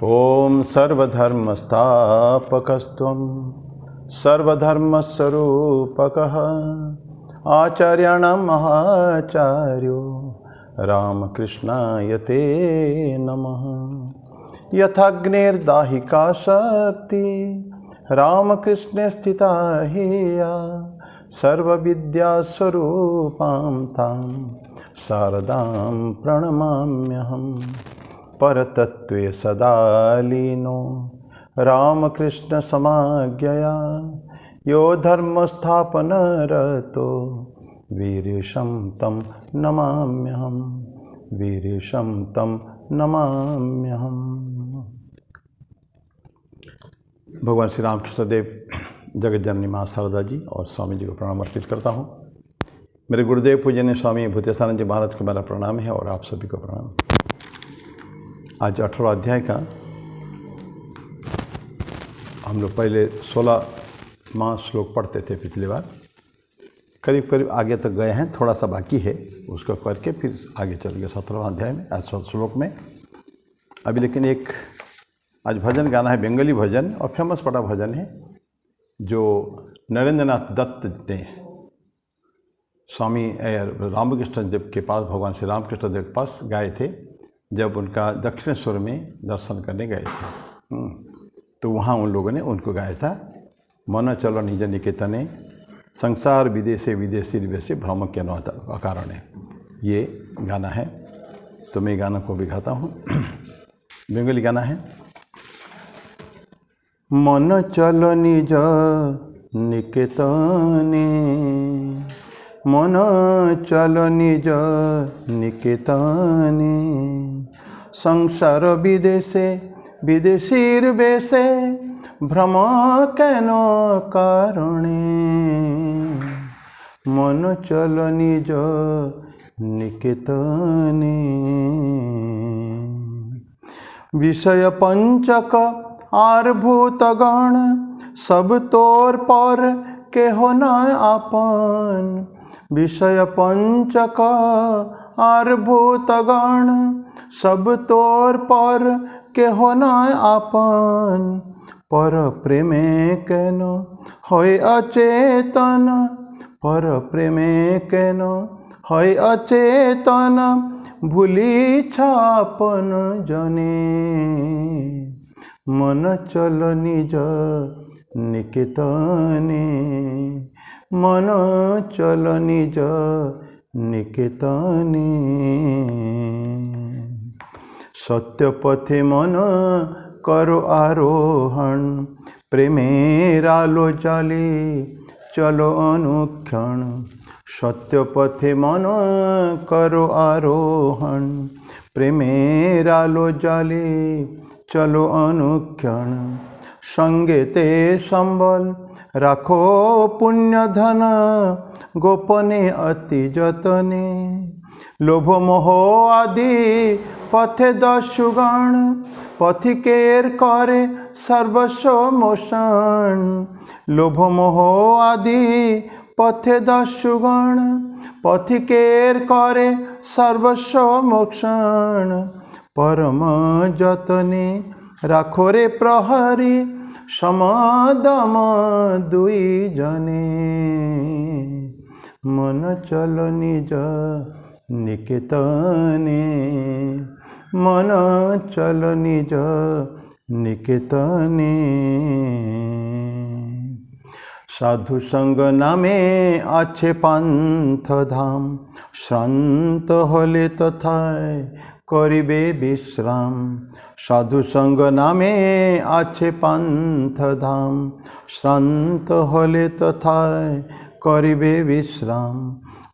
ओम सर्वधर्मस्थापकस्त्वं सर्वधर्मस्वरूपकः आचार्याणां महाचार्यो रामकृष्णाय ते नमः। यथाग्निर्दाहिका शक्ति रामकृष्णे स्थिता हिया सर्वविद्यास्वरूपां तां शारदां प्रणमाम्यहम्। परतत्त्वे सदा लीनो रामकृष्ण समाज्ञया यो धर्मस्थापनरतो वीरेशं तं नमाम्यहम्। वीरेशं तं नमाम्यहम्। भगवान श्री रामकृष्ण देव, जगत जननी माँ शारदा जी और स्वामी जी को प्रणाम अर्पित करता हूँ। मेरे गुरुदेव पूजनीय स्वामी भूतेशानंद जी महाराज को मेरा प्रणाम है और आप सभी को प्रणाम। आज 18वां अध्याय का हम लोग पहले 16वां श्लोक पढ़ते थे पिछली बार, करीब करीब आगे तक गए हैं, थोड़ा सा बाकी है, उसको करके फिर आगे चल गए 17वां अध्याय में, आज श्लोक में अभी। लेकिन एक आज भजन गाना है, बंगाली भजन और फेमस पड़ा भजन है जो नरेंद्रनाथ दत्त ने स्वामी रामकृष्ण देव के पास, भगवान श्री रामकृष्ण देव के पास गाए थे जब उनका दक्षिणेश्वर में दर्शन करने गए थे। तो वहाँ उन लोगों ने उनको गाया था, मन चलो निज निकेतने संसार विदेशे विदेशी विदेशी भ्रम के न अकारण है, ये गाना है। तो मैं गाना को भी गाता हूँ। बंगाली गाना है। मन चलो निज निकेतने, मन चलो निज निकेतने संसार विदेशे विदेशीर बेशे भ्रम केन कारणे। मन चलो निज निकेतने विषय पंचक आरभूतगण सब तोर पर केहो न आपन। विषय पंचक आरभूतगण सब तोर पर केहो न आपन। पर प्रेमे केन होय अचेतन, पर प्रेमे केन होय अचेतन भूली छापन जने। मन चल निज निकेतने, मन चल निज निकेतने सत्य पथे मन करो आरोहण। प्रेमेर आलो जाले चलो अनुक्षण। सत्य पथे मन करो आरोहण। प्रेमेर आलो जाले चलो अनुक्षण। संगे ते संबल राखो पुण्य धन गोपने अति जतने। लोभ मोह आदि पथे दस्युगण पथिकेर करे सर्वस्व मोषण। लोभ मोह आदि पथे दस्युगण पथिकेर करे सर्वस्व मोक्षण। परम जतने राखो रे प्रहरी समदम दुई जने। मन चल निज निकेतने, मन चल निज निकेतने। साधु संग नामे आछे पान्थ धाम। श्रांत होले तथाय करिबे विश्राम। साधु संग नामे आछे पान्थ धाम। श्रांत होले तथाय करिबे विश्राम।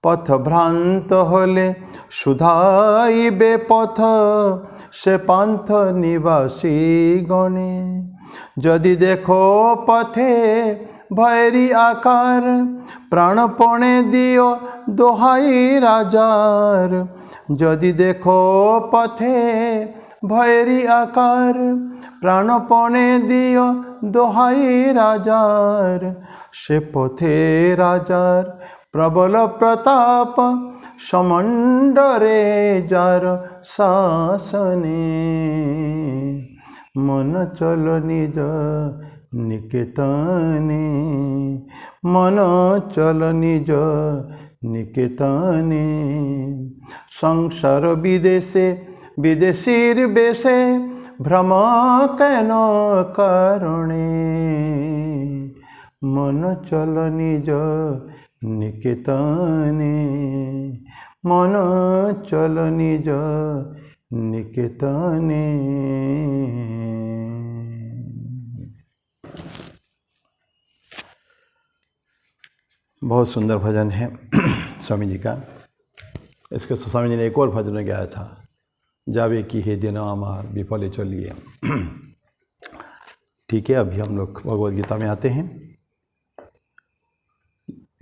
पथ भ्रांत होले सुधाइबे पथ से पान्थ निवासी गणे। यदि देखो पथे भैरी आकार प्राणपणे दियो दोहाई राजार। यदि देखो पथे भैरी आकार प्राणपणे दियो दोहाई राजार। से पथे राजार प्रबल प्रताप समंडरे जार शासने मन चल निज निकेतने, मन चल निज निकेतने। संसार विदेशे विदेशीर बेशे, भ्रम केन करणे। मन चल निज निकेतने, मन चल निज निकेतने। बहुत सुंदर भजन है स्वामी जी का। इसके स्वामी जी ने एक और भजन गाया था, जावे की हे दिन अमार विफले चलिए। ठीक है, अभी हम लोग भगवद गीता में आते हैं।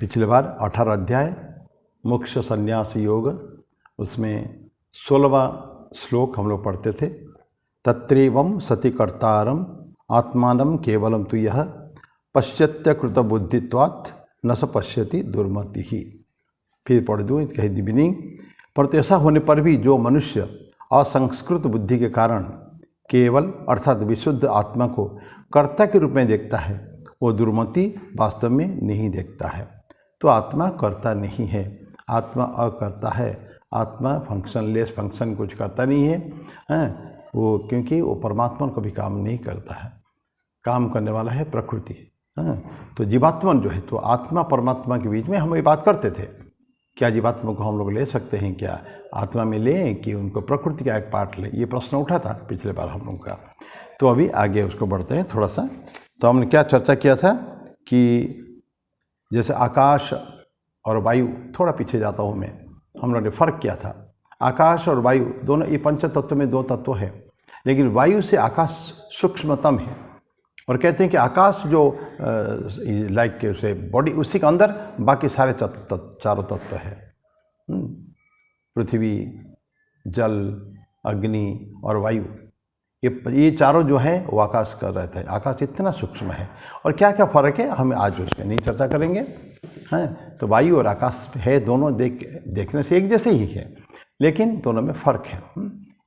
पिछले बार 18 अध्याय मोक्ष संन्यास योग, उसमें 16वां श्लोक हम लोग पढ़ते थे। तत्रैवं सति कर्तारम आत्मानं केवलम तु यह पश्यत्य कृत बुद्धित्वात् न स पश्यति दुर्मति ही। फिर पढ़ दूँ कही दिबिनी। पर ऐसा होने पर भी जो मनुष्य असंस्कृत बुद्धि के कारण केवल अर्थात विशुद्ध आत्मा को कर्ता के रूप में देखता है, वो दुर्मति वास्तव में नहीं देखता है। तो आत्मा कर्ता नहीं है, आत्मा अकर्ता है, आत्मा फंक्शनलेस, फंक्शन कुछ करता नहीं है, वो क्योंकि वो परमात्मा को भी काम नहीं करता है, काम करने वाला है प्रकृति। तो जीवात्मन जो है, तो आत्मा परमात्मा के बीच में हम ये बात करते थे, क्या जीवात्मा को हम लोग ले सकते हैं, क्या आत्मा में लें कि उनको प्रकृति का एक पार्ट लें, ये प्रश्न उठा था पिछले बार हम लोग का। तो अभी आगे उसको बढ़ते हैं थोड़ा सा। तो हमने क्या चर्चा किया था कि जैसे आकाश और वायु, थोड़ा पीछे जाता हूँ मैं, हम लोगों ने फर्क किया था। आकाश और वायु दोनों, ये पंच तत्व में 2 तत्व है, लेकिन वायु से आकाश सूक्ष्मतम है। और कहते हैं कि आकाश जो लाइक से बॉडी, उसी के अंदर बाकी सारे चारों तत्व है। पृथ्वी, जल, अग्नि और वायु, ये चारों जो है वो आकाश का रहता है। आकाश इतना सूक्ष्म है। और क्या क्या फ़र्क है हम आज उसमें नहीं चर्चा करेंगे, हैं। तो वायु और आकाश है, दोनों देखने से एक जैसे ही है, लेकिन दोनों में फ़र्क है।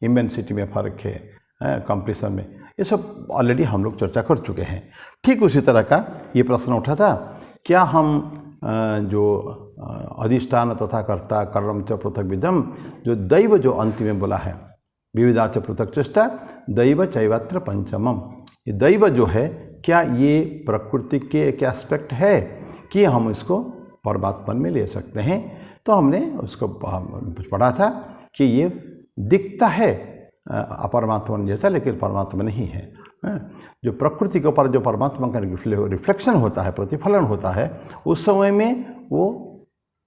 इमेंसिटी में फ़र्क है, कंप्रेशन में, ये सब ऑलरेडी हम लोग चर्चा कर चुके हैं। ठीक उसी तरह का ये प्रश्न उठा था, क्या हम जो अधिष्ठान तथा कर्ता कर्म च पृथक विधम, जो दैव जो अंत में बोला है, विविधा च पृथक चेष्टा दैव चैवात्र पंचमम, ये दैव जो है, क्या ये प्रकृति के एक एस्पेक्ट है कि हम इसको परमात्मा में ले सकते हैं? तो हमने उसको पढ़ा था कि ये दिखता है अपरमात्मा जैसा, लेकिन परमात्मा नहीं है। जो प्रकृति के ऊपर जो परमात्मा का रिफ्लेक्शन होता है, प्रतिफलन होता है, उस समय में वो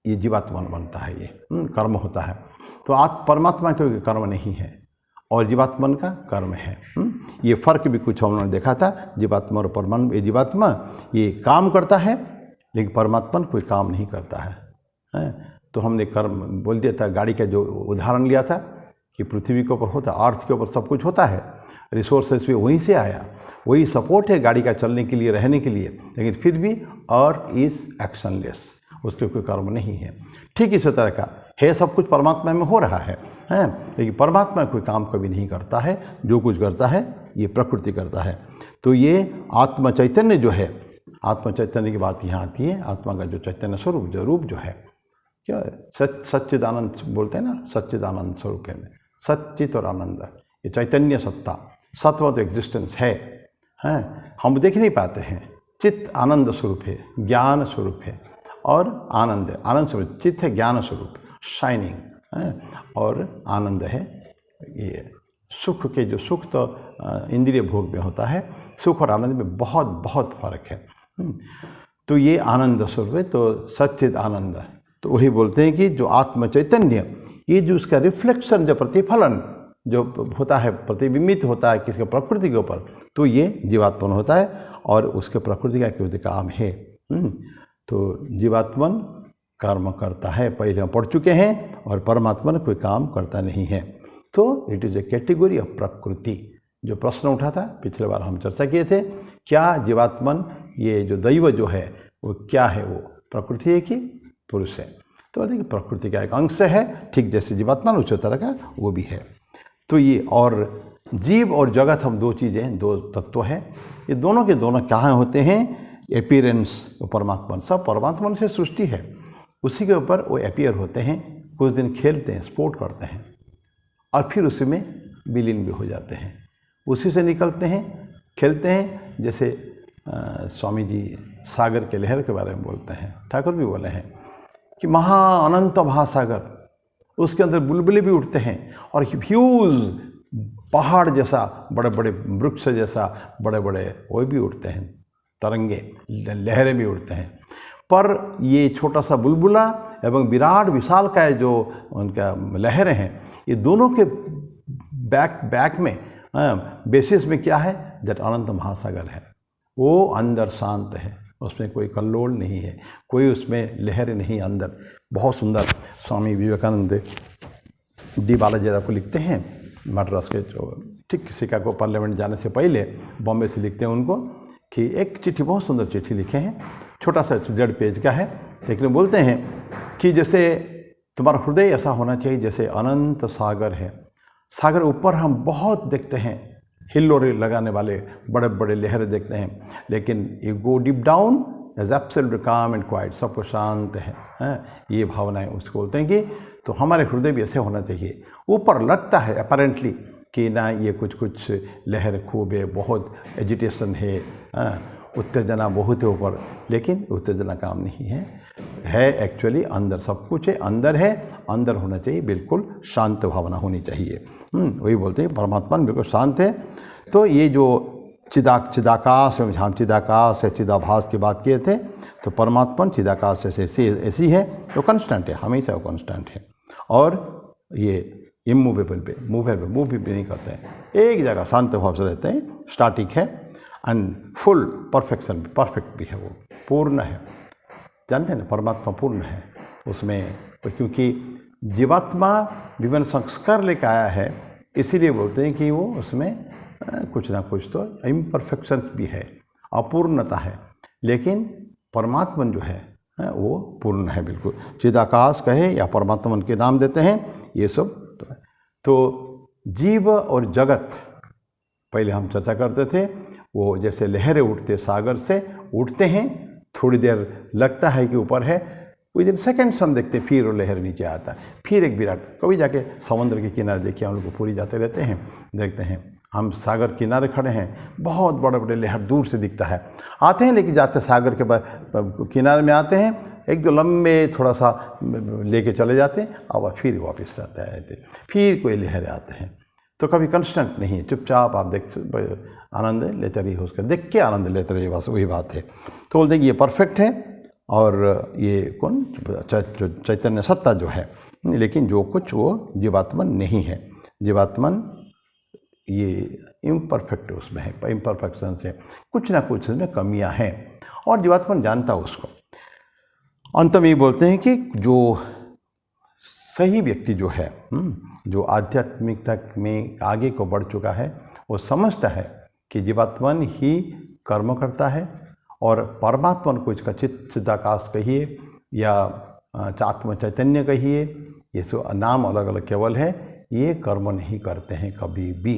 ये जीवात्मा बनता है, ये कर्म होता है। तो परमात्मा के कर्म नहीं है और जीवात्मन का कर्म है। ये फर्क भी कुछ हमने देखा था, जीवात्मा और परमात्मा। ये जीवात्मा ये काम करता है, लेकिन परमात्मा कोई काम नहीं करता है। तो हमने कर्म बोल दिया था, गाड़ी का जो उदाहरण लिया था कि पृथ्वी के ऊपर होता, अर्थ के ऊपर सब कुछ होता है, रिसोर्सेस भी वहीं से आया, वही सपोर्ट है गाड़ी का चलने के लिए, रहने के लिए, लेकिन फिर भी अर्थ इज़ एक्शनलेस, उसके कोई कर्म नहीं है। ठीक इसी तरह का है, सब कुछ परमात्मा में हो रहा है, लेकिन परमात्मा कोई काम कभी नहीं करता है, जो कुछ करता है ये प्रकृति करता है। तो ये आत्म चैतन्य जो है, आत्म चैतन्य की बात यहाँ आती है। आत्मा का जो चैतन्य स्वरूप, जो रूप जो है, क्या सच्चिदानंद बोलते हैं ना, सच्चिदानंद स्वरूप है, सच्चित और आनंद, ये चैतन्य सत्ता, सत्व तो एग्जिस्टेंस है, हम देख नहीं पाते हैं। चित्त आनंद स्वरूप है, ज्ञान स्वरूप है, और आनंद है, आनंद स्वरूप। चित्त है ज्ञान स्वरूप, शाइनिंग, और आनंद है ये सुख के, जो सुख तो इंद्रिय भोग में होता है, सुख और आनंद में बहुत बहुत फर्क है। तो ये आनंद स्वरूप है, तो सच्चिद आनंद। तो वही बोलते हैं कि जो आत्म चैतन्य, ये जो उसका रिफ्लेक्शन, जो प्रतिफलन जो होता है, प्रतिबिंबित होता है किसके, प्रकृति के ऊपर, तो ये जीवात्मन होता है, और उसके प्रकृति का कोई काम है। तो जीवात्मन कर्म करता है, पहले हम पढ़ चुके हैं, और परमात्मा कोई काम करता नहीं है। तो it is A category of प्रकृति। जो प्रश्न उठा था पिछले बार हम चर्चा किए थे, क्या जीवात्मन, ये जो दैव जो है वो क्या है, वो प्रकृति है कि पुरुष है? तो देखिए, प्रकृति का एक अंश है, ठीक जैसे जीवात्मा उसी तरह का वो भी है। तो ये, और जीव और जगत हम दो चीज़ें, दो तत्व हैं। ये दोनों के दोनों कहाँ होते हैं? अपीयरेंस परमात्मा, सब परमात्मा से सृष्टि है, उसी के ऊपर वो अपीयर होते हैं, कुछ दिन खेलते हैं, स्पोर्ट करते हैं और फिर उसी में विलीन भी हो जाते हैं, उसी से निकलते हैं, खेलते हैं। जैसे स्वामी जी सागर के लहर के बारे में बोलते हैं, ठाकुर भी बोले हैं कि महा अनंत महासागर, उसके अंदर बुलबुले भी उठते हैं और ह्यूज पहाड़ जैसा, बड़े बड़े वृक्ष जैसा बड़े बड़े वो भी उठते हैं, तरंगे लहरें भी उठते हैं। पर ये छोटा सा बुलबुला एवं विराट विशाल का जो उनका लहरें हैं, ये दोनों के बैक में बेसिस में क्या है? दैट अनंत महासागर है। वो अंदर शांत है, उसमें कोई कल्लोल नहीं है, कोई उसमें लहर नहीं अंदर। बहुत सुंदर स्वामी विवेकानंद डी बालाजी को लिखते हैं, मद्रास के ठीक शिकागो पार्लियामेंट जाने से पहले बॉम्बे से लिखते हैं उनको कि एक चिट्ठी, बहुत सुंदर चिट्ठी लिखे हैं, छोटा सा 1.5 पेज का है, लेकिन बोलते हैं कि जैसे तुम्हारा हृदय ऐसा होना चाहिए जैसे अनंत सागर है। सागर ऊपर हम बहुत देखते हैं, हिल्लोरे लगाने वाले बड़े बड़े लहरें देखते हैं, लेकिन you go deep down as absolute calm and quiet, सब कुछ शांत है। ये भावनाएं उसको बोलते हैं कि तो हमारे हृदय भी ऐसे होना चाहिए। ऊपर लगता है अपेरेंटली कि ना ये कुछ लहर खूब है, बहुत एजिटेशन है, उत्तेजना बहुत है ऊपर, लेकिन उत्तेजना काम नहीं है एक्चुअली अंदर सब कुछ है, अंदर है, अंदर होना चाहिए, बिल्कुल शांत भावना होनी चाहिए। वही बोलते हैं परमात्मा बिल्कुल शांत है। तो ये जो चिदाकाश में, हम चिदाकाश है, चिदाभास की बात किए थे, तो परमात्मा चिदाकाश ऐसी है, तो कांस्टेंट है, हमेशा वो कांस्टेंट है। और ये इमूवेबल पे, मूवेबल, मूव भी नहीं करते हैं, एक जगह शांत भाव से रहते हैं, स्टैटिक है एंड फुल परफेक्शन, परफेक्ट भी है, वो पूर्ण है। जानते हैं ना, परमात्मा पूर्ण है उसमें, क्योंकि जीवात्मा विभिन्न संस्कार लेकर आया है, इसीलिए बोलते हैं कि वो उसमें कुछ ना कुछ तो इम्परफेक्शंस भी है, अपूर्णता है, लेकिन परमात्मा जो है वो पूर्ण है बिल्कुल। चिदाकाश कहे या परमात्मा के नाम देते हैं, ये सब तो जीव और जगत पहले हम चर्चा करते थे, वो जैसे लहरें उठते सागर से उठते हैं, थोड़ी देर लगता है कि ऊपर है, विद इन सेकेंड्स हम देखते हैं फिर वो लहर नीचे आता है, फिर एक विराट। कभी जाके समुद्र के किनारे देखिए, हम लोग पूरी जाते रहते हैं, देखते हैं हम सागर किनारे खड़े हैं, बहुत बड़े बड़े लहर दूर से दिखता है, आते हैं, लेकिन जाते सागर के किनारे में आते हैं, एक दो लंबे थोड़ा सा लेके चले जाते हैं, और फिर वापस जाते हैं, फिर कोई लहरें आते हैं। तो कभी कंस्टेंट नहीं है, चुपचाप आप देख आनंद लेते रहिए, उसका देख के आनंद लेते रहिए, बस वही बात है। तो बोलते हैं कि ये परफेक्ट है, और ये कौन चैतन्य सत्ता जो है, लेकिन जो कुछ वो जीवात्मन नहीं है, जीवात्मन ये इम्परफेक्ट उसमें है, इम्परफेक्शन से कुछ ना कुछ उसमें कमियां हैं, और जीवात्मन जानता उसको। अंत में ये बोलते हैं कि जो सही व्यक्ति जो है, जो आध्यात्मिकता में आगे को बढ़ चुका है, वो समझता है कि जीवात्मन ही कर्म करता है, और परमात्मा को इसका चिदाकाश कहिए या आत्म चैतन्य कहिए, ये सब नाम अलग अलग केवल है, ये कर्म नहीं करते हैं कभी भी।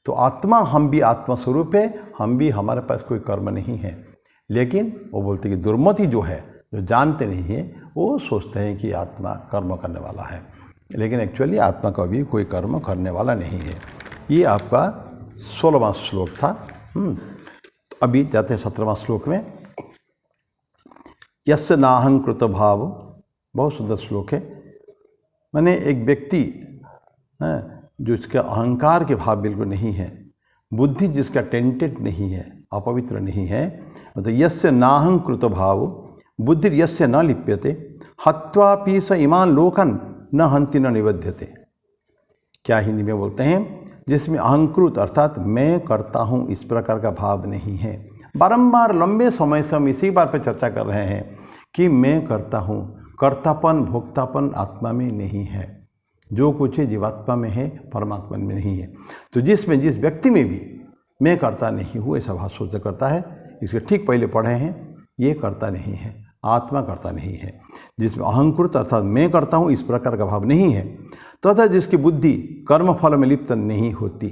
तो आत्मा, हम भी आत्मा स्वरूप है, हम भी, हमारे पास कोई कर्म नहीं है, लेकिन वो बोलते हैं कि दुर्मति जो है, जो जानते नहीं है, वो सोचते हैं कि आत्मा कर्म करने वाला है, लेकिन एक्चुअली आत्मा कभी कोई कर्म करने वाला नहीं है। ये आपका 16वां श्लोक था। अभी जाते हैं 17वां श्लोक में। यस्य नाहंकृत भाव, बहुत सुंदर श्लोक है। मैंने एक व्यक्ति जो इसका अहंकार के भाव बिल्कुल नहीं है, बुद्धि जिसका टेंटेड नहीं है, अपवित्र नहीं है, मतलब यस्य नाहंकृत भाव बुद्धि यस्य न लिप्यते हत्वापि स इमान लोकन न हंति न निबध्यते। क्या हिंदी में बोलते हैं, जिसमें अहंकृत अर्थात मैं करता हूँ इस प्रकार का भाव नहीं है। बारंबार लंबे समय से हम इसी बात पर चर्चा कर रहे हैं कि मैं करता हूँ, कर्तापन भोक्तापन आत्मा में नहीं है, जो कुछ है जीवात्मा में है, परमात्मा में नहीं है। तो जिस व्यक्ति में भी मैं करता नहीं हूँ ऐसा भाव सोच करता है, इसके ठीक पहले पढ़े हैं, ये करता नहीं है, आत्मा करता नहीं है। जिसमें अहंकृत अर्थात मैं करता हूँ इस प्रकार का भाव नहीं है, तथा जिसकी बुद्धि कर्म फल में लिप्त नहीं होती,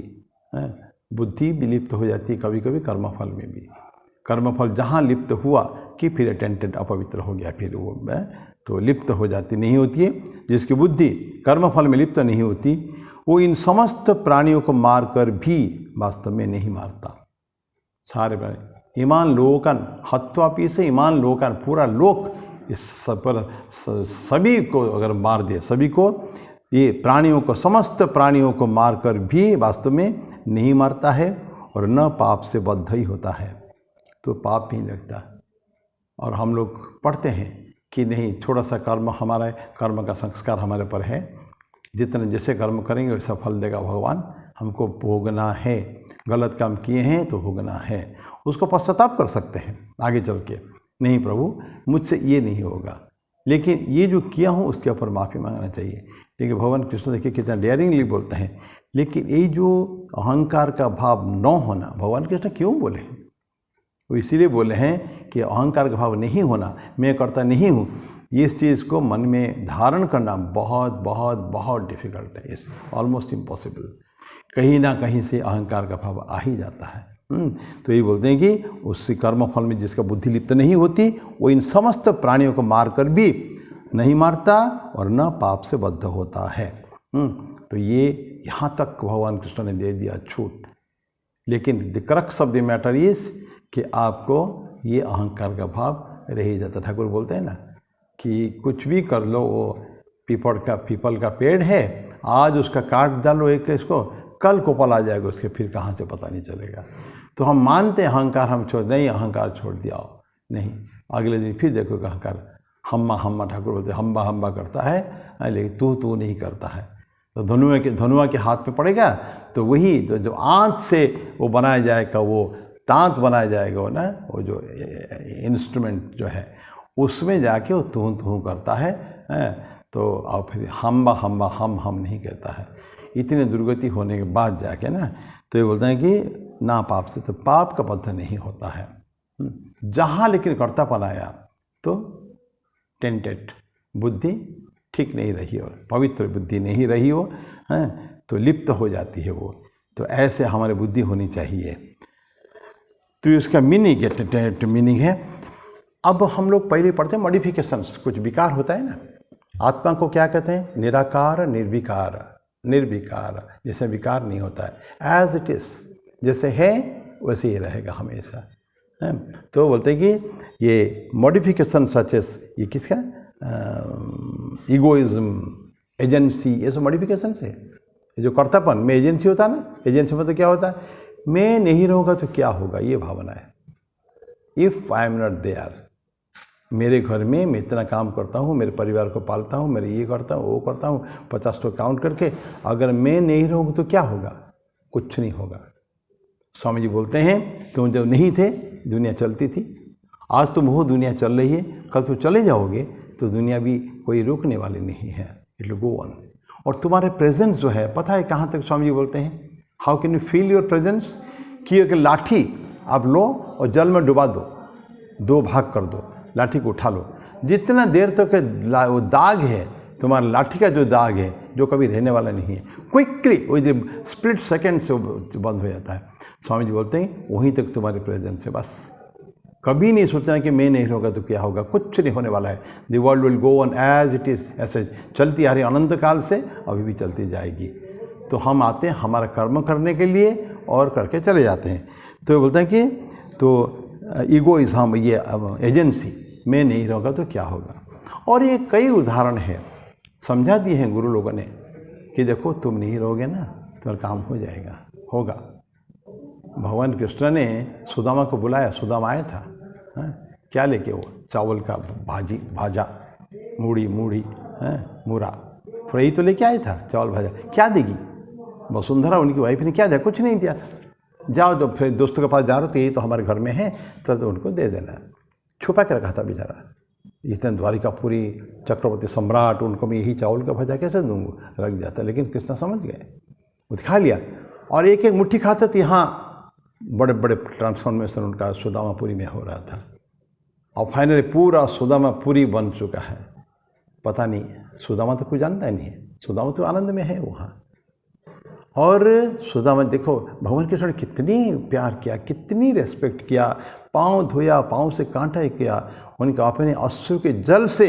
बुद्धि भी लिप्त हो जाती है कभी कभी कर्मफल में भी। कर्मफल जहाँ लिप्त हुआ कि फिर अटेंटेड अपवित्र हो गया, फिर वो तो लिप्त हो जाती, नहीं होती है। जिसकी बुद्धि कर्मफल में लिप्त नहीं होती वो इन समस्त प्राणियों को मारकर भी वास्तव में नहीं मारता। सारे प्राणी ईमान लोकन हत्वापी से ईमान लोकन, पूरा लोक इस सब पर सभी को अगर मार दे, सभी को, ये प्राणियों को, समस्त प्राणियों को मारकर भी वास्तव में नहीं मारता है और न पाप से बद्ध ही होता है, तो पाप नहीं लगता। और हम लोग पढ़ते हैं कि नहीं, थोड़ा सा कर्म, हमारा कर्म का संस्कार हमारे पर है, जितने जैसे कर्म करेंगे वैसा फल देगा भगवान, हमको भोगना है। गलत काम किए हैं तो भोगना है, उसको पश्चाताप कर सकते हैं आगे चल के, नहीं प्रभु मुझसे ये नहीं होगा, लेकिन ये जो किया हूँ उसके ऊपर माफ़ी मांगना चाहिए। लेकिन भगवान कृष्ण देखिए कितना डेयरिंगली बोलते हैं। लेकिन ये जो अहंकार का भाव न होना, भगवान कृष्ण क्यों बोले हैं? वो इसीलिए बोले हैं कि अहंकार का भाव नहीं होना, मैं करता नहीं हूँ, इस चीज़ को मन में धारण करना बहुत बहुत बहुत डिफ़िकल्ट है, इस ऑलमोस्ट इम्पॉसिबल। कहीं ना कहीं से अहंकार का भाव आ ही जाता है। तो ये बोलते हैं कि उस कर्मफल में जिसका बुद्धि लिप्त नहीं होती वो इन समस्त प्राणियों को मारकर भी नहीं मारता और न पाप से बद्ध होता है। तो ये यहाँ तक भगवान कृष्ण ने दे दिया छूट। लेकिन the crux of the matter is कि आपको ये अहंकार का भाव रह ही जाता। ठाकुर बोलते हैं ना कि कुछ भी कर लो, वो पीपल का पेड़ है, आज उसका काट डालो एक इसको, कल कोपल आ जाएगा उसके, फिर कहाँ से पता नहीं चलेगा। तो हम मानते हैं अहंकार हम छोड़, नहीं अहंकार छोड़ दिया हो, नहीं, अगले दिन फिर देखो अहंकार हम्मा हम्मा, ठाकुर बोलते हम्बा हम्बा करता है, लेकिन तू नहीं करता है। तो धनुआ के हाथ पे पड़ेगा तो वही तो जो आंत से वो बनाया जाएगा, वो तांत बनाया जाएगा, वो ना, वो जो इंस्ट्रूमेंट जो है उसमें जाके वो तू करता है, तो और फिर हम्बा हम्बा हम नहीं कहता है। इतनी दुर्गति होने के बाद जाके ना, तो ये बोलते हैं कि ना पाप से, तो पाप का बद्ध नहीं होता है। जहाँ लेकिन कर्तापन आया तो टेंटेड बुद्धि ठीक नहीं रही और पवित्र बुद्धि नहीं रही हो, तो लिप्त हो जाती है वो। तो ऐसे हमारी बुद्धि होनी चाहिए। तो इसका मीनिंग है। अब हम लोग पहले पढ़ते हैं मॉडिफिकेशंस, कुछ विकार होता है ना, आत्मा को क्या कहते हैं? निराकार निर्विकार, जैसे विकार नहीं होता है, एज इट इज़, जैसे है वैसे ही रहेगा हमेशा। तो बोलते हैं कि ये मॉडिफिकेशन सच एस, ये किसका? ईगोइज्म, एजेंसी, ये सब मॉडिफिकेशन से, जो कर्तापन में एजेंसी होता है ना, एजेंसी में तो क्या होता है, मैं नहीं रहूँगा तो क्या होगा, ये भावना है। If I am not there, मेरे घर में मैं इतना काम करता हूँ, मेरे परिवार को पालता हूँ, मेरे ये करता हूँ वो करता हूँ, 50 तो काउंट करके, अगर मैं नहीं रहूँगा तो क्या होगा? कुछ नहीं होगा। स्वामी जी बोलते हैं तुम जब नहीं थे दुनिया चलती थी, आज तुम हो दुनिया चल रही है, कल तुम चले जाओगे तो दुनिया भी कोई रोकने वाली नहीं है, इट विल गो ऑन। और तुम्हारे प्रेजेंस जो है, पता है कहाँ तक? स्वामी जी बोलते हैं how can you feel your presence, कि एक लाठी आप लो और जल में डुबा दो, 2 भाग कर दो, लाठी को उठा लो, जितना देर तक वो दाग है, तुम्हारा लाठी का जो दाग है, जो कभी रहने वाला नहीं है, क्विकली वो स्प्लिट सेकेंड से बंद हो जाता है। स्वामी जी बोलते हैं वहीं तक तुम्हारी प्रेजेंस है, बस कभी नहीं सोचना कि मैं नहीं होगा तो क्या होगा, कुछ नहीं होने वाला है। The world will go on as it is, ऐसे चलती आ रही अनंत काल से, अभी भी चलती जाएगी। तो हम आते हैं हमारा कर्म करने के लिए और करके चले जाते हैं। तो ये बोलते हैं कि तो ईगोइज्म, ये एजेंसी, मैं नहीं रहूँगा तो क्या होगा। और ये कई उदाहरण है, समझा दिए हैं गुरु लोगों ने कि देखो तुम नहीं रहोगे ना, तुम्हारा काम हो जाएगा, होगा। भगवान कृष्ण ने सुदामा को बुलाया, सुदामा आया था, क्या लेके? वो चावल का भाजा, मूढ़ी मूरा, थोड़ा ही तो लेके आया था, चावल भाजा। क्या देगी वसुंधरा, उनकी वाइफ ने क्या दिया? कुछ नहीं दिया था। जाओ तो फिर दोस्तों के पास जा रहे हो तो ये तो हमारे घर में है, तो उनको दे देना। छुपा के रखा था बेचारा। इतने द्वारिकापुरी चक्रवर्ती सम्राट, उनको मैं यही चावल का भजा कैसे दूंगा, रख जाता। लेकिन कृष्ण समझ गए, वो खा लिया, और एक एक मुट्ठी खाते थे। यहाँ बड़े बड़े ट्रांसफॉर्मेशन उनका सुदामापुरी में हो रहा था, और फाइनली पूरा सुदामापुरी बन चुका है। पता नहीं, सुदामा तो कोई जानता ही नहीं है, सुदामा तो आनंद में है वहाँ। और सुदामा देखो भगवान कृष्ण ने कितनी प्यार किया, कितनी रेस्पेक्ट किया, पाँव धोया, पाँव से कांटा किया, उनका अपने अश्रु के जल से,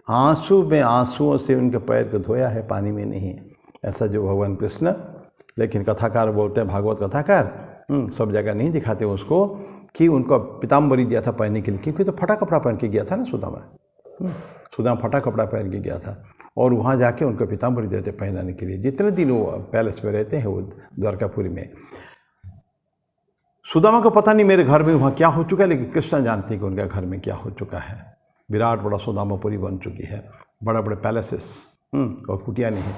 आंसू में आंसुओं से उनके पैर को धोया है, पानी में नहीं। ऐसा जो भगवान कृष्ण, लेकिन कथाकार बोलते हैं, भागवत कथाकार सब जगह नहीं दिखाते उसको कि उनको पीताम्बरी दिया था पहनने के लिए, क्योंकि तो फटा कपड़ा पहन के गया था ना सुदामा। सुदामा फटा कपड़ा पहन के गया था और वहाँ जाके उनको पीताम्बरी देते पहनाने के लिए। जितने दिन वो पैलेस में रहते हैं वो द्वारकापुरी में, सुदामा को पता नहीं मेरे घर में वहाँ क्या हो चुका है, लेकिन कृष्ण जानते हैं कि उनके घर में क्या हो चुका है। विराट बड़ा सुदामापुरी बन चुकी है, बड़े बड़े पैलेसेस और कुटिया नहीं।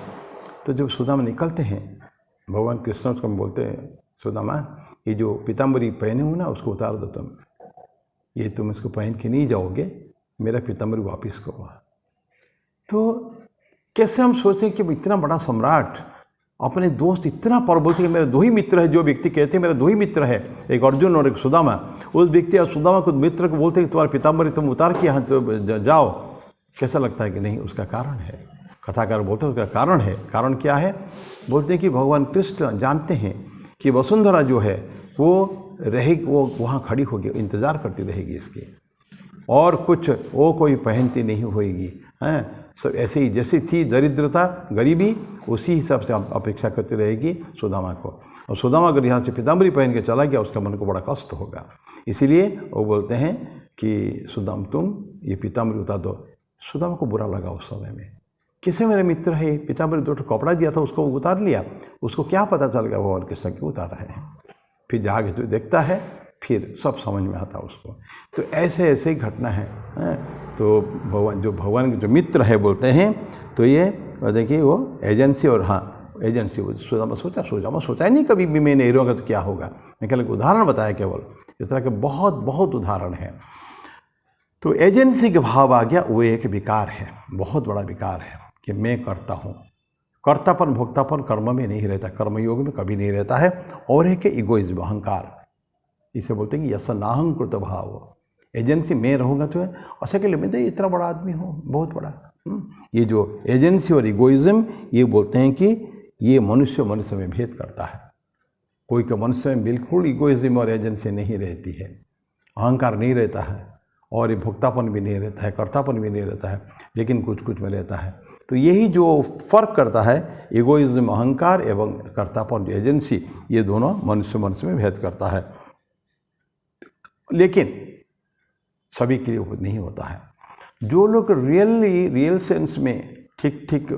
तो जब सुदामा निकलते हैं, भगवान कृष्ण उसको बोलते हैं, सुदामा ये जो पीताम्बरी पहने हो ना उसको उतार दो तुम, ये तुम इसको पहन के नहीं जाओगे, मेरा पीताम्बरी वापस करो। तो कैसे हम सोचें कि इतना बड़ा सम्राट अपने दोस्त इतना पर बोलते हैं मेरे दो ही मित्र है, जो व्यक्ति कहते हैं मेरे दो ही मित्र है, एक अर्जुन और एक सुदामा, उस व्यक्ति और सुदामा को मित्र को बोलते हैं कि तुम्हारा पीताम्बरी तुम उतार के यहाँ तो जाओ। कैसा लगता है कि नहीं, उसका कारण है। कथाकार बोलते हैं उसका कारण है। कारण क्या है? बोलते हैं कि भगवान कृष्ण जानते हैं कि वसुंधरा जो है वो रहेगी, वो वहाँ खड़ी होगी, इंतज़ार करती रहेगी इसकी, और कुछ वो कोई पहनती नहीं होएगी हैं। सब ऐसे ही जैसी थी दरिद्रता, गरीबी, उसी हिसाब से अपेक्षा करती रहेगी सुदामा को। और सुदामा अगर यहाँ से पीताम्बरी पहन के चला गया, उसका मन को बड़ा कष्ट होगा। इसीलिए वो बोलते हैं कि सुदाम तुम ये पीताम्बरी उतार दो। सुदामा को बुरा लगा उस समय में, किसे मेरे मित्र है, पीताम्बरी दो कपड़ा दिया था उसको उतार लिया, उसको क्या पता चल गया भगवान कृष्ण क्यों उतार रहे हैं। फिर जाके तो देखता है, फिर सब समझ में आता उसको। तो ऐसे ऐसे ही घटना है। तो भगवान के जो मित्र है बोलते हैं, तो ये देखिए वो एजेंसी, और हाँ एजेंसी, सुदामा सोचा ही नहीं कभी भी मैं नहीं रहूँगा तो क्या होगा। मैं केवल उदाहरण बताया, केवल इस तरह के बहुत बहुत उदाहरण हैं। तो एजेंसी के भाव आ गया, वो एक विकार है, बहुत बड़ा विकार है कि मैं करता हूँ। कर्तापन भोक्तापन कर्म में नहीं रहता, कर्मयोग में कभी नहीं रहता है। और है कि इगोइज्म, अहंकार, इसे बोलते हैं कि यस नाहंकृत भाव। एजेंसी में रहूँगा तो ऐसा के लिए मैं इतना बड़ा आदमी हूँ, बहुत बड़ा। ये जो एजेंसी और इगोइज्म, ये बोलते हैं कि ये मनुष्य में भेद करता है। कोई के मनुष्य में बिल्कुल इगोइज्म और एजेंसी नहीं रहती है, अहंकार नहीं रहता है, और ये भोक्तापन भी नहीं रहता है, कर्तापन भी नहीं रहता है, लेकिन कुछ कुछ में रहता है। तो यही जो फर्क करता है, इगोइज्म अहंकार एवं कर्तापन एजेंसी, ये दोनों मनुष्य में भेद करता है। लेकिन सभी के लिए नहीं होता है। जो लोग रियल सेंस में ठीक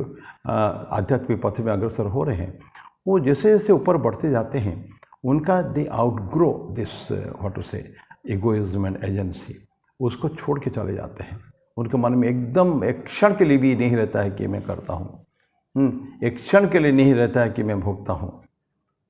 आध्यात्मिक पथ में अग्रसर हो रहे हैं, वो जैसे जैसे ऊपर बढ़ते जाते हैं, उनका दे आउटग्रो दिस व्हाट टू से इगोइज्म एंड एजेंसी, उसको छोड़ के चले जाते हैं। उनके मन में एकदम एक क्षण के लिए भी नहीं रहता है कि मैं करता हूँ, एक क्षण के लिए नहीं रहता है कि मैं भोगता हूँ,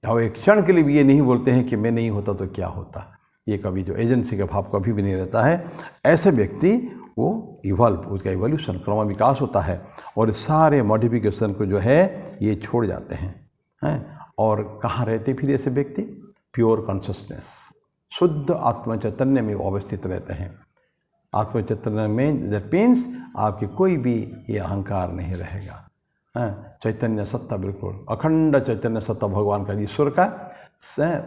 और एक क्षण के लिए भी ये नहीं बोलते हैं कि मैं नहीं होता तो क्या होता। ये कभी जो एजेंसी का भाव कभी भी नहीं रहता है। ऐसे व्यक्ति वो इवॉल्व, उसका इवोल्यूशन, क्रम विकास होता है, और सारे मॉडिफिकेशन को जो है ये छोड़ जाते हैं। और कहाँ रहते फिर ऐसे व्यक्ति? प्योर कॉन्शसनेस, शुद्ध आत्म चैतन्य में अवस्थित रहते हैं। आत्म चैतन्य में दैट मीन्स आपके कोई भी ये अहंकार नहीं रहेगा। चैतन्य सत्ता, बिल्कुल अखंड चैतन्य सत्ता भगवान का, ईश्वर का,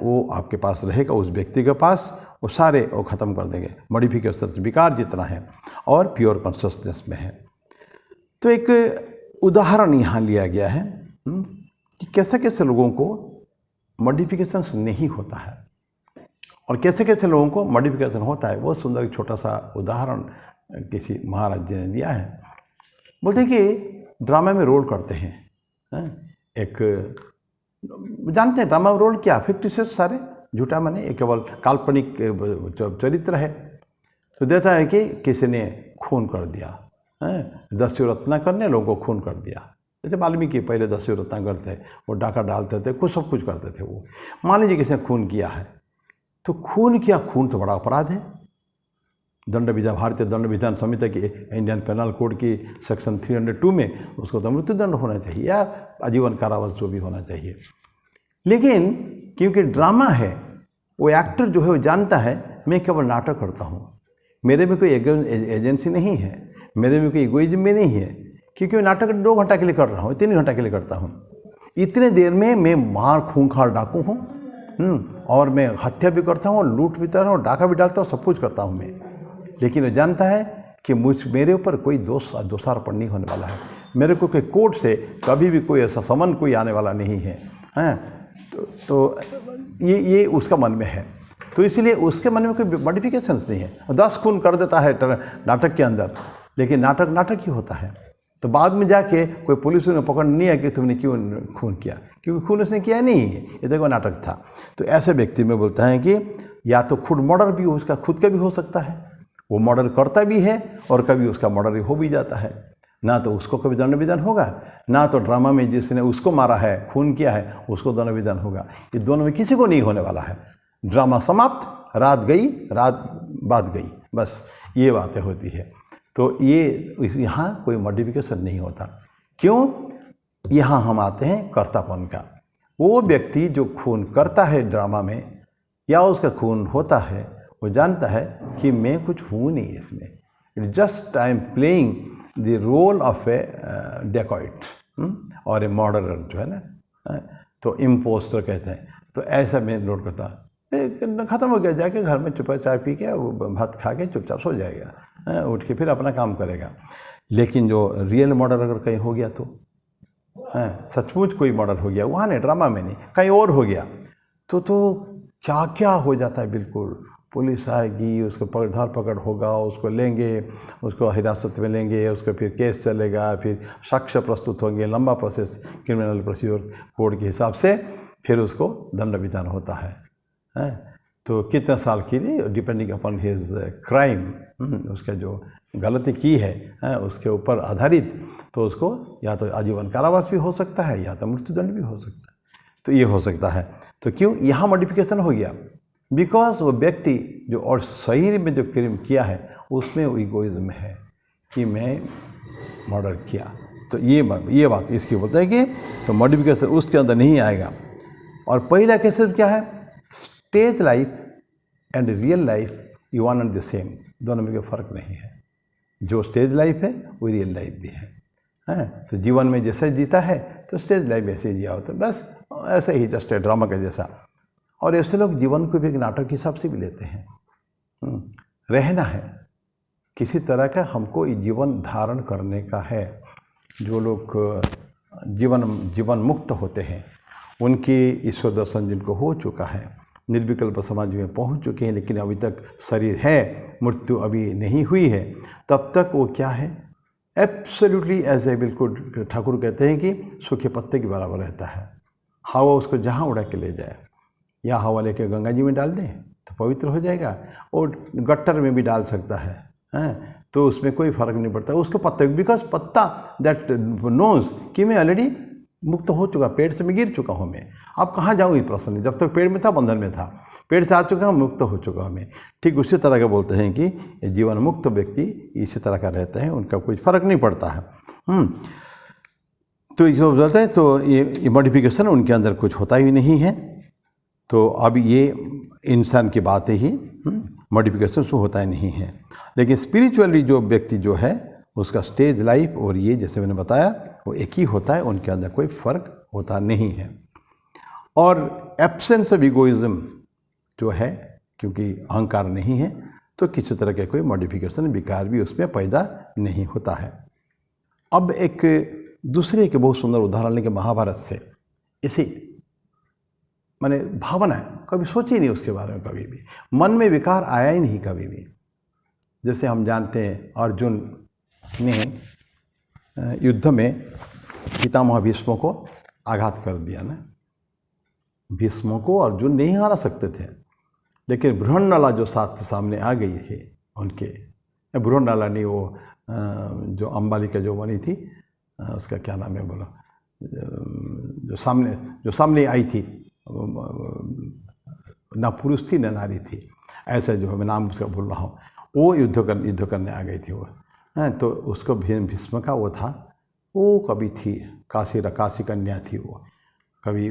वो आपके पास रहेगा, उस व्यक्ति के पास। वो सारे वो ख़त्म कर देंगे मॉडिफिकेशन, विकार जितना है, और प्योर कॉन्शसनेस में है। तो एक उदाहरण यहाँ लिया गया है कि कैसे कैसे लोगों को मॉडिफिकेशंस नहीं होता है और कैसे कैसे लोगों को मॉडिफिकेशन होता है। बहुत सुंदर एक छोटा सा उदाहरण किसी महाराज जी ने दिया है। बोलते हैं कि ड्रामा में रोल करते हैं, एक जानते हैं ड्रामा में रोल क्या, फिक्टिशियस, सारे झूठा माने, एक केवल काल्पनिक चरित्र है। तो देता है कि किसी ने खून कर दिया, दस्यु रत्ना करने लोगों को खून कर दिया। जैसे वाल्मीकि पहले दस्यु रत्ना करते, वो डाका डालते थे, कुछ सब कुछ करते थे। वो मान लीजिए किसी ने खून किया है, तो खून किया, खून तो बड़ा अपराध है। दंड विधान, भारतीय दंड विधान संहिता की, इंडियन पेनल कोड की सेक्शन 302 में उसको तो मृत्युदंड होना चाहिए या आजीवन कारावास जो भी होना चाहिए। लेकिन क्योंकि ड्रामा है, वो एक्टर जो है वो जानता है मैं केवल नाटक करता हूँ, मेरे में कोई एजेंसी नहीं है, मेरे में कोई इगोइज्म में नहीं है, क्योंकि मैं नाटक 2 घंटा के लिए कर रहा हूँ, 3 घंटा के लिए करता हूँ। इतने देर में मैं मार खूंखार डाकू हूँ, और मैं हत्या भी करता हूँ, लूट भी करता हूँ, डाका भी डालता हूँ, सब कुछ करता हूँ मैं। लेकिन वो जानता है कि मेरे ऊपर कोई दोषारोपण नहीं होने वाला है, मेरे को कोई कोर्ट से कभी भी कोई ऐसा समन कोई आने वाला नहीं है, तो ये उसका मन में है। तो इसलिए उसके मन में कोई मॉडिफिकेशंस नहीं है। 10 खून कर देता है नाटक के अंदर, लेकिन नाटक ही होता है। तो बाद में जाके कोई पुलिस ने पकड़ नहीं है कि तुमने क्यों खून किया, क्योंकि खून उसने किया नहीं है, ये देखो नाटक था। तो ऐसे व्यक्ति में बोलता है कि या तो खुद मर्डर भी उसका खुद का भी हो सकता है, वो मर्डर करता भी है और कभी उसका मर्डर हो भी जाता है। ना तो उसको कभी दंड विधान होगा, ना तो ड्रामा में जिसने उसको मारा है, खून किया है, उसको दंड विधान होगा। ये दोनों में किसी को नहीं होने वाला है। ड्रामा समाप्त, रात गई, रात बाद गई, बस ये बातें होती है। तो ये यहाँ कोई मॉडिफिकेशन नहीं होता। क्यों? यहाँ हम आते हैं कर्तापन का। वो व्यक्ति जो खून करता है ड्रामा में या उसका खून होता है, वो जानता है कि मैं कुछ हूँ नहीं इसमें, it just I am playing the role of a dacoit और ए मर्डरर जो है ना, तो इम्पोस्टर कहते हैं। तो ऐसा मैं नोट करता, ख़त्म हो गया, जाके घर में चुपचाप चाय पी के भात खा के चुपचाप सो जाएगा, उठ के फिर अपना काम करेगा। लेकिन जो रियल मर्डर अगर कहीं हो गया तो सचमुच कोई मर्डर हो गया, वहाँ नहीं, ड्रामा में नहीं, कहीं और हो गया, तो क्या क्या हो जाता है। बिल्कुल पुलिस आएगी, उसको धरपकड़ होगा, उसको लेंगे, उसको हिरासत में लेंगे, उसको फिर केस चलेगा, फिर साक्ष्य प्रस्तुत होंगे, लंबा प्रोसेस क्रिमिनल प्रोसीजर कोड के हिसाब से, फिर उसको दंड विधान होता है। तो कितने साल की लिए डिपेंडिंग अपॉन हिज क्राइम, उसका जो गलती की है उसके ऊपर आधारित, तो उसको या तो आजीवन कारावास भी हो सकता है या तो मृत्युदंड भी हो सकता है। तो ये हो सकता है। तो क्यों यहाँ मॉडिफिकेशन हो गया? बिकॉज वो व्यक्ति जो और सही में जो क्राइम किया है उसमें वो इगोइज्म है कि मैं मर्डर किया। तो ये बात इसकी बोलता है कि तो मॉडिफिकेशन उसके अंदर नहीं आएगा। और पहला केसेस क्या है? Stage life and real life you one and the same, दोनों में कोई फ़र्क नहीं है। जो स्टेज लाइफ है वो रियल लाइफ भी है। तो जीवन में जैसे जीता है तो स्टेज लाइफ ऐसे ही जिया होता है, बस ऐसे ही, जस्ट ड्रामा का जैसा। और ऐसे लोग जीवन को भी एक नाटक के हिसाब से भी लेते हैं। रहना है किसी तरह का, हमको जीवन धारण करने का है। जो लोग जीवन मुक्त होते हैं उनके ईश्वर दर्शन जिनको हो चुका है, निर्विकल्प समाज में पहुंच चुके हैं, लेकिन अभी तक शरीर है, मृत्यु अभी नहीं हुई है, तब तक वो क्या है? एब्सोल्युटली ऐसे, बिल्कुल ठाकुर कहते हैं कि सूखे पत्ते के बराबर रहता है। हवा उसको जहाँ उड़ा के ले जाए, या हवा लेके गंगा जी में डाल दें तो पवित्र हो जाएगा, और गट्टर में भी डाल सकता है, तो उसमें कोई फ़र्क नहीं पड़ता उसको पत्ते, बिकॉज पत्ता दैट नोज कि मैं ऑलरेडी मुक्त हो चुका, पेड़ से मैं गिर चुका हूँ मैं, अब कहाँ जाऊँ? ये प्रश्न नहीं, जब तक पेड़ में था बंधन में था, पेड़ से आ चुका हूँ, मुक्त हो चुका हूँ मैं। ठीक उसी तरह का बोलते हैं कि जीवन मुक्त व्यक्ति इसी तरह का रहते हैं, उनका कोई फ़र्क नहीं पड़ता है। तो जो बोलते हैं तो ये मॉडिफिकेशन उनके अंदर कुछ होता ही नहीं है। तो अब ये इंसान की बातें ही, मॉडिफिकेशन तो होता ही नहीं है। लेकिन स्पिरिचुअली जो व्यक्ति जो है उसका स्टेज लाइफ और ये जैसे मैंने बताया वो एक ही होता है, उनके अंदर कोई फ़र्क होता नहीं है। और एब्सेंस ऑफ इगोइज्म जो है, क्योंकि अहंकार नहीं है तो किसी तरह के कोई मॉडिफिकेशन, विकार भी उसमें पैदा नहीं होता है। अब एक दूसरे के बहुत सुंदर उदाहरण लेंगे महाभारत से। इसी मैंने भावना है, कभी सोची नहीं उसके बारे में, कभी भी मन में विकार आया ही नहीं कभी भी। जैसे हम जानते हैं अर्जुन ने युद्ध में पितामह भीष्म को आघात कर दिया ना। भीष्म को अर्जुन नहीं हरा सकते थे, लेकिन बृहन्नला जो सामने आ गई है उनके, बृहन्नला नहीं, वो जो अंबालिका जो बनी थी, उसका क्या नाम है बोलो, जो सामने आई थी, ना पुरुष थी ना नारी थी, ऐसे जो मैं नाम उसका भूल रहा हूँ, वो युद्ध करने आ गई थी वो। तो उसको भीष्म का वो था, वो कभी थी काशी कन्या थी वो, कभी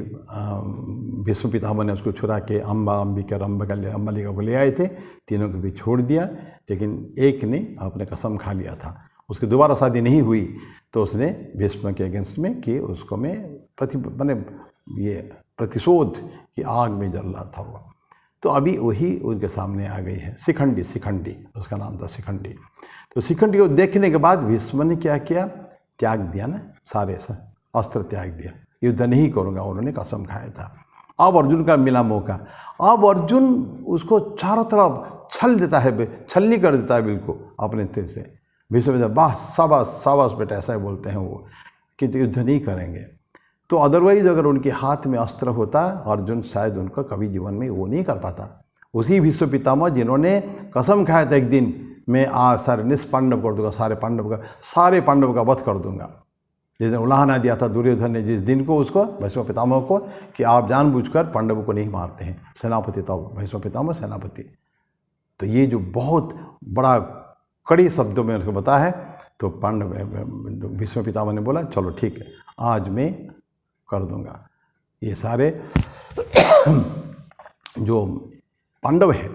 भीष्म पितामह ने उसको छुड़ा के अंबिका को ले आए थे, तीनों को भी छोड़ दिया, लेकिन एक ने अपने कसम खा लिया था, उसकी दोबारा शादी नहीं हुई तो उसने भीष्म के अगेंस्ट में कि उसको मैं ये प्रतिशोध की आग में जल रहा था वो। तो अभी वही उनके सामने आ गई है, शिखंडी उसका नाम था शिखंडी। तो शिखंडी को देखने के बाद भीष्म ने क्या किया, त्याग दिया ना, सारे अस्त्र त्याग दिया, युद्ध नहीं करूँगा, उन्होंने कसम खाया था। अब अर्जुन का मिला मौका, अब अर्जुन उसको चारों तरफ छल देता है, छलनी कर देता है बिल्कुल अपने तेज से। भीष्म वाह शाबाश शाबाश बेटा, ऐसा ही बोलते हैं वो कि युद्ध नहीं करेंगे। तो अदरवाइज अगर उनके हाथ में अस्त्र होता अर्जुन शायद उनका कभी जीवन में वो नहीं कर पाता। उसी भीष्म पितामह जिन्होंने कसम खाया था एक दिन मैं आज सारे निष्पांडव कर दूंगा, सारे पांडव का वध कर दूंगा। जिस दिन उलाहना दिया था दुर्योधन ने जिस दिन को उसको भीष्म पितामह को कि आप जानबूझकर पांडवों को नहीं मारते हैं, सेनापति तब भीष्म पितामह सेनापति। तो ये जो बहुत बड़ा कड़ी शब्दों में उसको बताया है। तो भीष्म पितामह ने बोला चलो ठीक है, आज मैं कर दूंगा, ये सारे जो पांडव हैं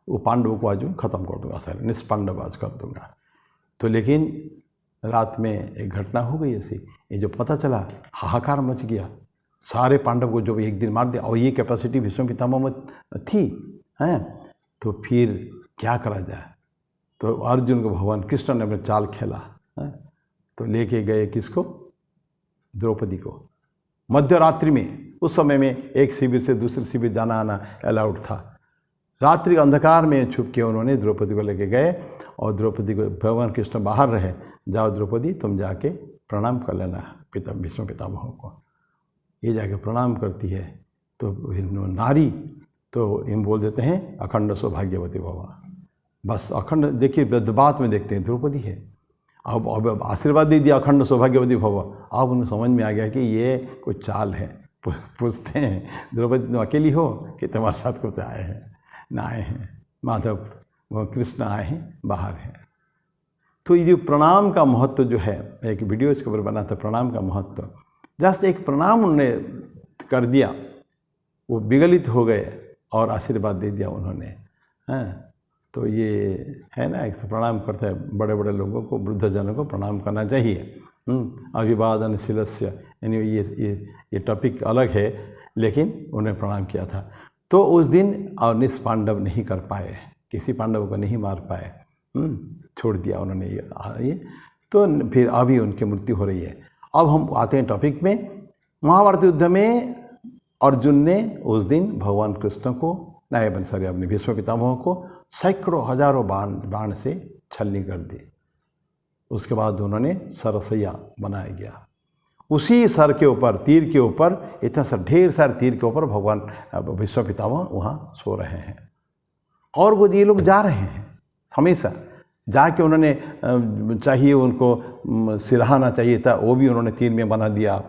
वो पांडवों को आज मैं ख़त्म कर दूंगा, सारे निष्पांडव आज कर दूंगा। तो लेकिन रात में एक घटना हो गई ऐसी, ये जो पता चला हाहाकार मच गया, सारे पांडव को जो एक दिन मार दिया, और ये कैपेसिटी भीष्म पितामह में थी हैं। तो फिर क्या करा जाए, तो अर्जुन को भगवान कृष्ण ने अपने चाल खेला है। तो लेके गए किसको, द्रौपदी को। मध्य रात्रि में, उस समय में एक शिविर से दूसरे शिविर जाना आना अलाउड था। रात्रि अंधकार में छुप के उन्होंने द्रौपदी को लेके गए और द्रौपदी को, भगवान कृष्ण बाहर रहे, जाओ द्रौपदी तुम जाके प्रणाम कर लेना भीष्म पितामह को। ये जाके प्रणाम करती है तो नारी तो इन बोल देते हैं अखंड सौभाग्यवती भवा। बस अखंड, देखिए बात में देखते हैं द्रौपदी है, अब आशीर्वाद दे दिया अखंड सौभाग्यवती भवा। अब उन्हें समझ में आ गया कि ये कुछ चाल है। पूछते हैं द्रौपदी तुम अकेली हो कि तुम्हारे साथ कुछ आए हैं? ना आए हैं, माधव वो कृष्ण आए हैं, बाहर हैं। तो ये जो प्रणाम का महत्व जो है, एक वीडियो इसके ऊपर बना था, प्रणाम का महत्व। जस्ट एक प्रणाम उन्होंने कर दिया, वो विगलित हो गए और आशीर्वाद दे दिया उन्होंने, हैं। तो ये है ना, एक प्रणाम करते हैं बड़े बड़े लोगों को, वृद्धजनों को प्रणाम करना चाहिए। अभिवादनशीलस्य, यानी ये टॉपिक अलग है, लेकिन उन्हें प्रणाम किया था। तो उस दिन और निष्पांडव नहीं कर पाए, किसी पांडव को नहीं मार पाए, छोड़ दिया उन्होंने ये। तो फिर अभी उनकी मृत्यु हो रही है। अब हम आते हैं टॉपिक में। महाभारत युद्ध में अर्जुन ने उस दिन भगवान कृष्ण को, अपने भीष्म पितामह को सैकड़ों हजारों बाण से छलनी कर दी। उसके बाद उन्होंने सरसैया बनाया गया, उसी सर के ऊपर, तीर के ऊपर, इतना सा ढेर सारे तीर के ऊपर भगवान भीष्म पितामह वहाँ सो रहे हैं। और वो ये लोग जा रहे हैं, हमेशा जाके उन्होंने चाहिए उनको सिरहाना चाहिए था, वो भी उन्होंने तीर में बना दिया।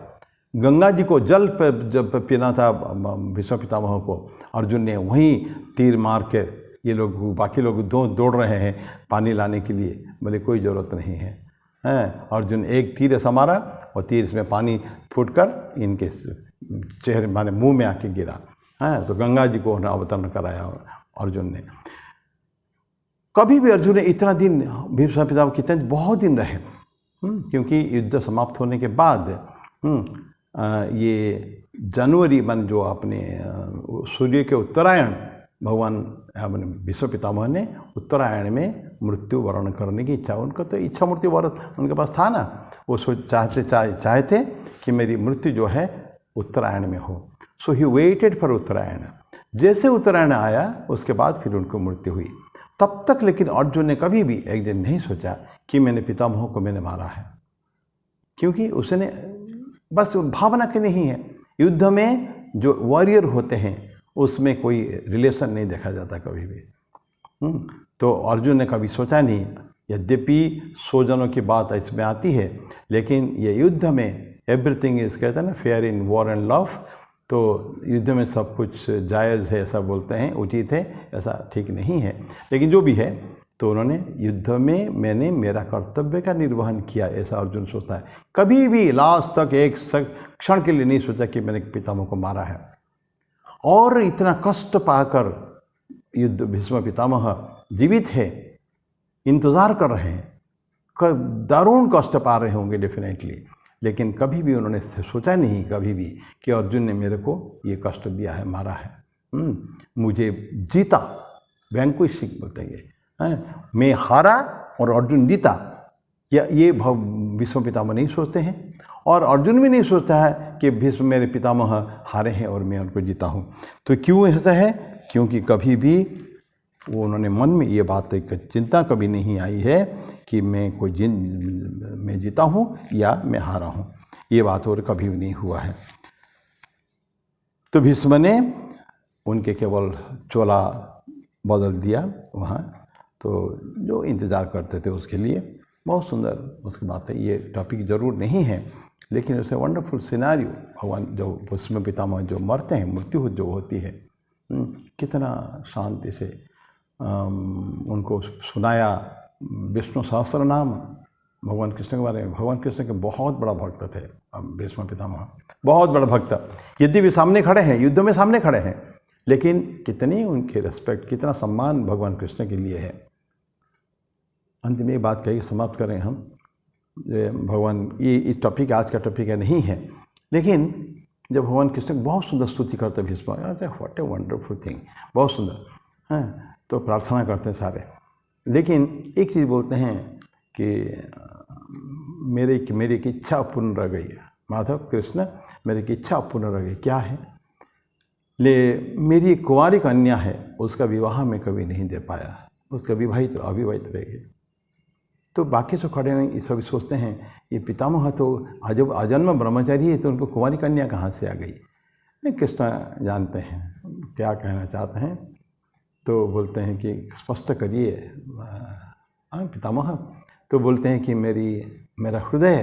गंगा जी को जल जब पीना था भीष्म पितामह को, अर्जुन ने वहीं तीर मार के, ये लोग बाकी लोग दौड़ रहे हैं पानी लाने के लिए, बोले कोई ज़रूरत नहीं है, हैं। अर्जुन एक तीर ऐसा मारा और तीर इसमें पानी फूटकर इनके चेहरे माने मुंह में आके गिरा, हैं। तो गंगा जी को अवतरण कराया अर्जुन ने। कभी भी अर्जुन ने इतना दिन, भीष्म पितामह कितने बहुत दिन रहे, क्योंकि युद्ध समाप्त होने के बाद ये जनवरी मन जो अपने सूर्य के उत्तरायण, भगवान अपने भीष्म पितामह ने उत्तरायण में मृत्यु वर्ण करने की इच्छा, उनका तो इच्छा मृत्यु वर्ण उनके पास था ना, वो चाहे थे कि मेरी मृत्यु जो है उत्तरायण में हो। सो ही वेटेड फॉर उत्तरायण। जैसे उत्तरायण आया उसके बाद फिर उनको मृत्यु हुई। तब तक लेकिन अर्जुन ने कभी भी एक दिन नहीं सोचा कि मैंने पितामह को मैंने मारा है, क्योंकि उसने बस भावना के नहीं है। युद्ध में जो वॉरियर होते हैं उसमें कोई रिलेशन नहीं देखा जाता कभी भी। तो अर्जुन ने कभी सोचा नहीं, यद्यपि 100 जनों की बात इसमें आती है, लेकिन ये युद्ध में एवरीथिंग इज, कहते हैं ना, fair in war and love. तो युद्ध में सब कुछ जायज़ है ऐसा बोलते हैं, उचित है, ऐसा ठीक नहीं है। लेकिन जो भी है, तो उन्होंने युद्ध में मैंने मेरा कर्तव्य का निर्वहन किया, ऐसा अर्जुन सोचता है। कभी भी लास्ट तक एक क्षण के लिए नहीं सोचा कि मैंने पितामह को मारा है। और इतना कष्ट पाकर युद्ध भीष्म पितामह जीवित है, इंतज़ार कर रहे हैं, दारुण कष्ट पा रहे होंगे डेफिनेटली, लेकिन कभी भी उन्होंने सोचा नहीं कभी भी कि अर्जुन ने मेरे को ये कष्ट दिया है, मारा है, मुझे जीता, वैंक्विशिंग बोलते हैं, मैं हारा और अर्जुन जीता। ये भीष्म पितामह नहीं सोचते हैं, और अर्जुन भी नहीं सोचता है कि भीष्म मेरे पितामह हारे हैं और मैं उनको जीता हूँ। तो क्यों ऐसा है? क्योंकि कभी भी वो उन्होंने मन में ये बात एक चिंता कभी नहीं आई है कि मैं जीता हूँ या मैं हारा हूँ, ये बात और कभी भी नहीं हुआ है। तो भीष्म ने उनके केवल चोला बदल दिया वहाँ, तो जो इंतज़ार करते थे उसके लिए। बहुत सुंदर उसकी बात है, ये टॉपिक ज़रूर नहीं है, लेकिन उससे वंडरफुल सिनारियो, भगवान जो भीष्म पितामह जो मरते हैं, मृत्यु जो होती है, कितना शांति से उनको सुनाया विष्णु सहस्त्र नाम भगवान कृष्ण के बारे में। भगवान कृष्ण के बहुत बड़ा भक्त थे भीष्म पितामह, बहुत बड़ा भक्त। यदि भी सामने खड़े हैं, युद्ध में सामने खड़े हैं, लेकिन कितनी उनकी रिस्पेक्ट, कितना सम्मान भगवान कृष्ण के लिए है। अंत में ये बात कही समाप्त करें हम, भगवान, ये इस टॉपिक आज का टॉपिक है नहीं है, लेकिन जब भगवान कृष्ण की बहुत सुंदर स्तुति करते Bhishma, what a wonderful thing, बहुत सुंदर हैं, तो प्रार्थना करते हैं सारे। लेकिन एक चीज़ बोलते हैं कि मेरी की इच्छा पूर्ण रह गई, माधव कृष्ण मेरी की इच्छा पूर्ण रह गई। क्या है? मेरी एक कुंवारी कन्या है, उसका विवाह मैं कभी नहीं दे पाया, उसका विवाहित अविवाहित रह गई। तो बाकी जो खड़े हैं ये सभी सोचते हैं ये पितामह तो जब आजन्म ब्रह्मचारी है तो उनको कुंवारी कन्या कहाँ से आ गई। कृष्ण जानते हैं क्या कहना चाहते हैं, तो बोलते हैं कि स्पष्ट करिए पितामह। तो बोलते हैं कि मेरा हृदय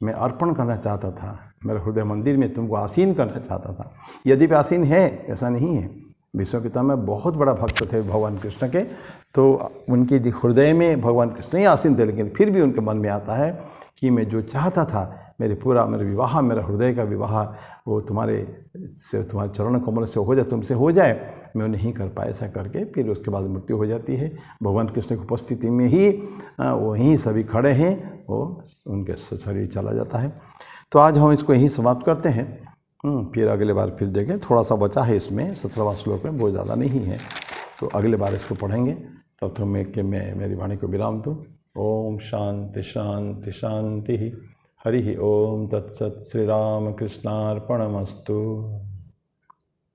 मैं अर्पण करना चाहता था, मेरा हृदय मंदिर में तुमको आसीन करना चाहता था। यदि भी आसीन है, ऐसा नहीं है। भीष्म पितामह बहुत बड़ा भक्त थे भगवान कृष्ण के, तो उनके हृदय में भगवान कृष्ण ही आसीन थे, लेकिन फिर भी उनके मन में आता है कि मैं जो चाहता था, मेरा विवाह, मेरा हृदय का विवाह वो तुम्हारे चरण कमल से हो जाए, तुमसे हो जाए, मैं नहीं कर पाया। ऐसा करके फिर उसके बाद मृत्यु हो जाती है। भगवान कृष्ण की उपस्थिति में ही वहीं सभी खड़े हैं, वो उनके शरीर चला जाता है। तो आज हम इसको यहीं समाप्त करते हैं, फिर अगले बार फिर देखें। थोड़ा सा बचा है इसमें 17वां श्लोक में, बहुत ज़्यादा नहीं है, तो अगले बार इसको पढ़ेंगे। तब तो मैं मेरी वाणी को विराम दूँ। ओम शांति शांति शांति। हरि ओम तत्सत। श्री राम कृष्णार्पणमस्तु।